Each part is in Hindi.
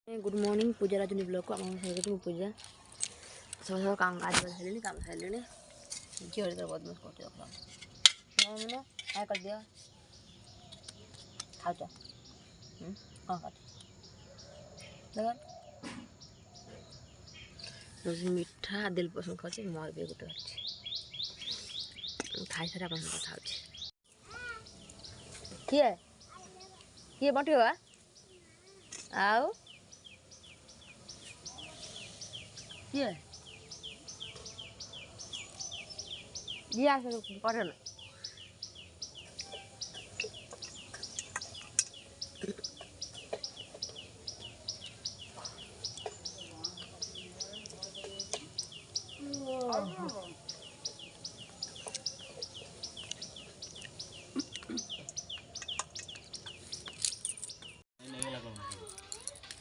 गुड मॉर्निंग पूजा राजनी ब्लॉग को आम सर पूजा सब सब काम काज कर काम सारे झील बहुत मस्त कर कर दिया खाऊ कौन कर मीठा दिल पसंद खाऊँ मोर भी गोटे अच्छे खाई सारे अपन कथा किए किए बंटी बाबा आओ किए ये आस करे ना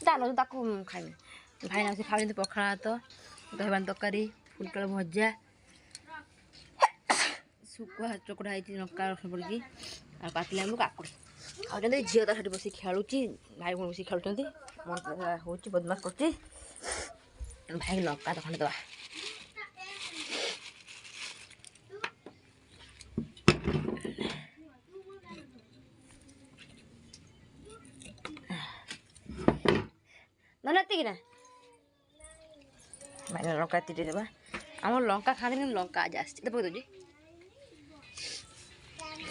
जानो ताकू खाइबे भाई ना से खावे पखाड़ा तो दहबान तरकारी फुलकल भजा शुखुआ चकड़ा होती लंका रसुण पड़ी पातला आलू काकुड़ी खाऊँ झील तो से बस खेलुची भाई भूण बस खेलुं मन हो बदमाश कर भाई लंका तो खंडे दवा ना भाई लंका तीटे देवा आम लंका खाते लंका आज आस पकड़ी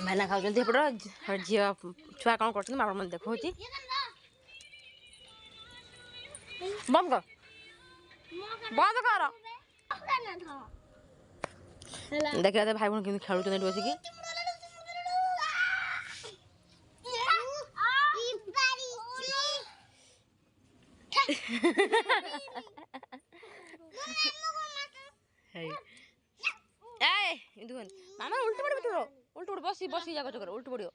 भाईना खाऊँ झील छुआ कौन कर मैंने देखा बंद कर बंद कर देखा भाई भूण कि खेलुं बसिकी मामा उल्टी पड़ उल्टी पड़ बस बस जगह जगह उल्टी पड़ो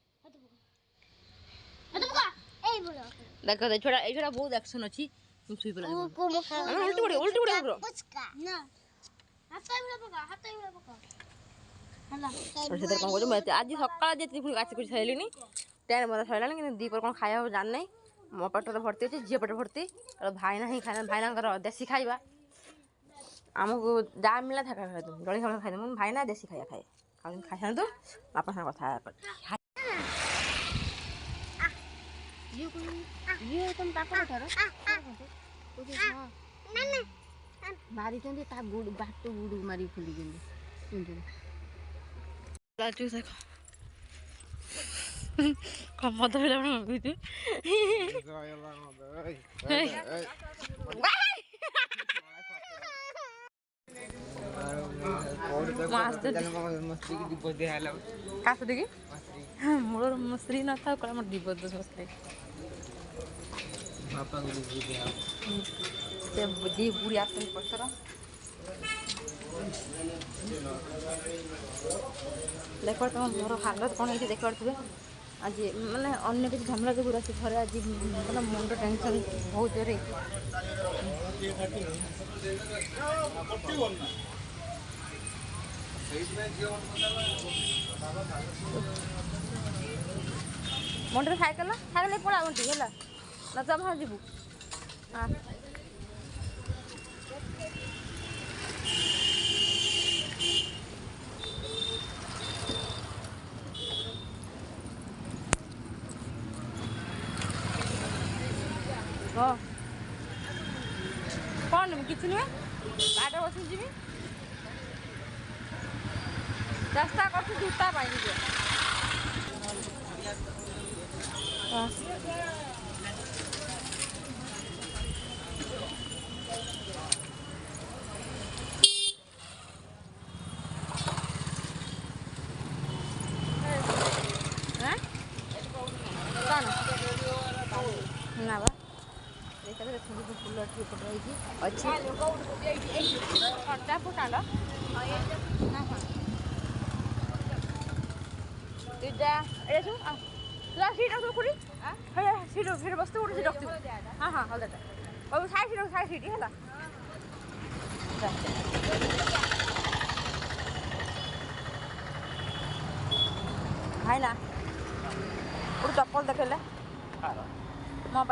देख छोड़ा ये बहुत एक्शन अच्छी उल्टी पड़ो उल्टी पड़ो आज सका आसिक सारे टाइम मत सर दीपर कौन खाया जान ना मो पेट तो भर्ती अच्छे झील पेट भर्ती भाईना ही खाई भाईना देसी खाଇବା आमको जहाँ मिला था खाई जड़ी खाई खाई भाईना देसी खाया खाए खाई तो बापा साथ कथा मारी बाट गुड़ मारी फुली मत मोर स्त्री न था मोर दिवस बुढ़ी बुढ़ी आस पचर देख तुम मोर हालत कौन है देख पारे आज मानने अन्य किसी झमेला जो आसी घरे आज मतलब मुंड टेंशन बहुत जोरे मंडे साइकेल साइकेल पड़ा उठी है ना जमा जीवु कौन किसी नुहे बाटे बस जी रास्ता कर जूता पाई ना बा फुल अच्छी खर्चा फुटाल सीट बस हाँ हाँ हल्दा साइड सीट है भाई ना गोटे चप्पल देखेले मो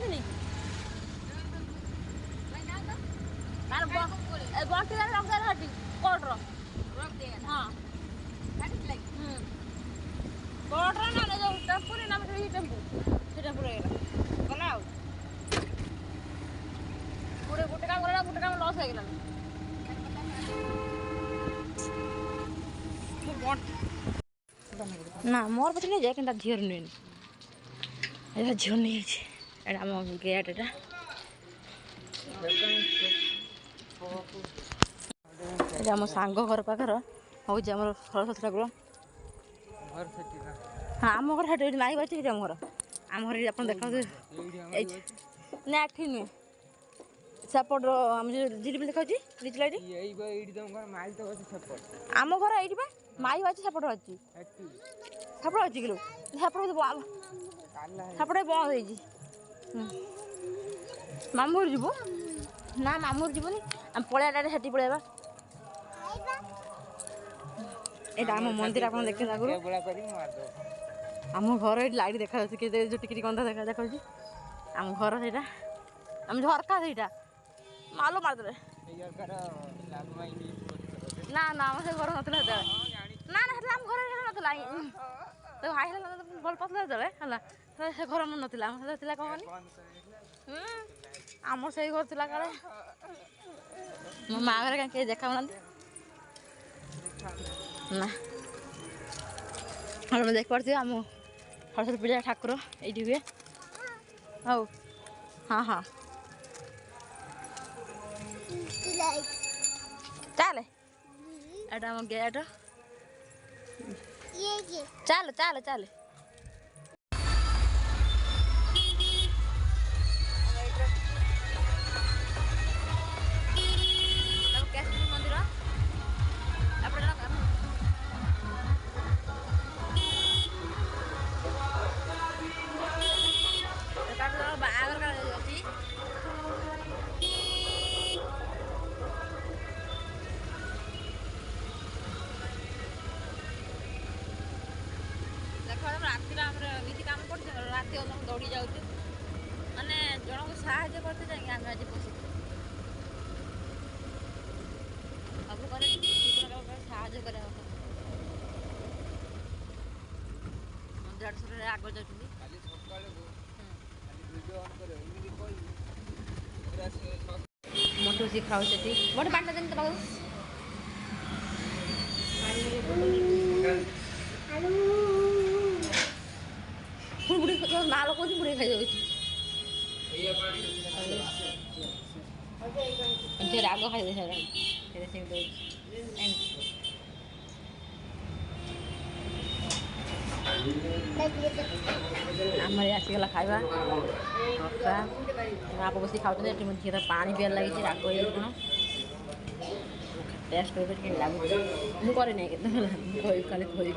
नहीं मार बॉटी वाला रख दे हटी कोड रो रख दे हां हटी लाइक कोड रो ना जो टेम्पो रे नाम से टेम्पो से टेम्पो रे गला पूरे गुटे काम लॉस हो गेला ना मोर पछ नहीं जाए कि झीर नुन एटा झीर नहीं एटा आम गेट एटा एटा आम सांग घर पाखर हूँ आम सरस्वती ठाकुर हाँ आम घर हट माई बाची आम घर आप देखा ना एठी नुहे सेपट आम जो जिली देखा आम घर ये माई बाची सेपट अच्छी सेपट अच्छी किलो सेपट सेपट बंद हो मामूर जीवु ना मामूर जीवनी आम पलैया सेठी पलैया यहाँ आम मंदिर आप देखते आगुरी आम घर ये लाइट देखा जो टिकी गंधा देखा देखा आम घर से आम झरका से मालो मारदे ना ना से घर ना ना ना आम घर ना तो भाई भल पाला जो है से घर मन नाला कौन आम से घर थी काले मो माँ घर कहीं देखा ना हम देख पारे आम सरस्वती पूजा ठाकुर ये हुए हौ हाँ हाँ चल एटा आम गेट चल चल चल मंदिर बागर राति काम कर राति दौड़ी जाऊँ मैंने जन को साहय करते जाए आम आज बस सब कर साहय कर मंदिर आग जाऊँ मोटू सी खाऊ मोटे पानी देनी तो बुढ़ी नाल कौन बुढ़ी खाई जाऊँ राग खाई आम आसीगला खाଇବା आप बस खाऊ झीर पानी पिया लगी राग कौन टेस्ट कर लगे मुझे नहीं खाली खोई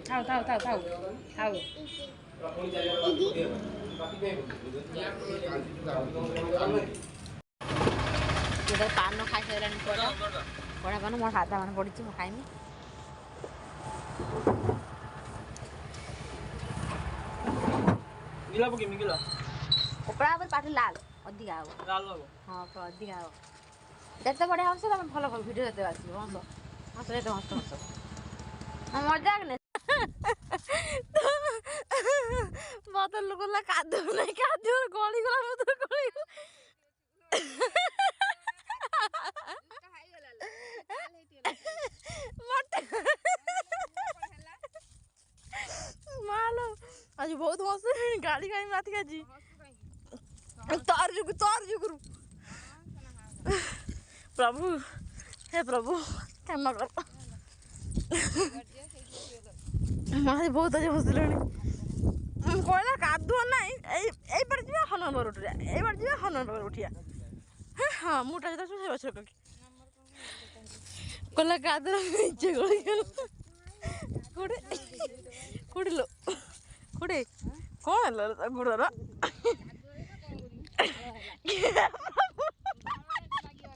खाओ खाओ खाओ खाओ खाओ पान खाई सारा पड़ा पड़ा पान मोर हाथ मान पड़ी खाइमी कपड़ा पाटी लाल अधिका हम हाँ अधिका हम जिते बढ़िया हम तुम भल भल भिडियो जिते आस हस हस हस हस मजा नहीं मत लोक कादू नहीं कादू गली गला मत गली मालो आज बहुत मस्त गाड़ी गाड़ी माती आज तार जुगुरु प्रभु हे प्रभु क्षमा कर माँ बहुत आज हसले कहला कादुआ ना ये जी हनवर उठिया ये जी हनवर उठिया हाँ मुटा जो से कहला कादुआ नीचे गली कुड़े कुड़े लो कुड़े कौन है गुड़र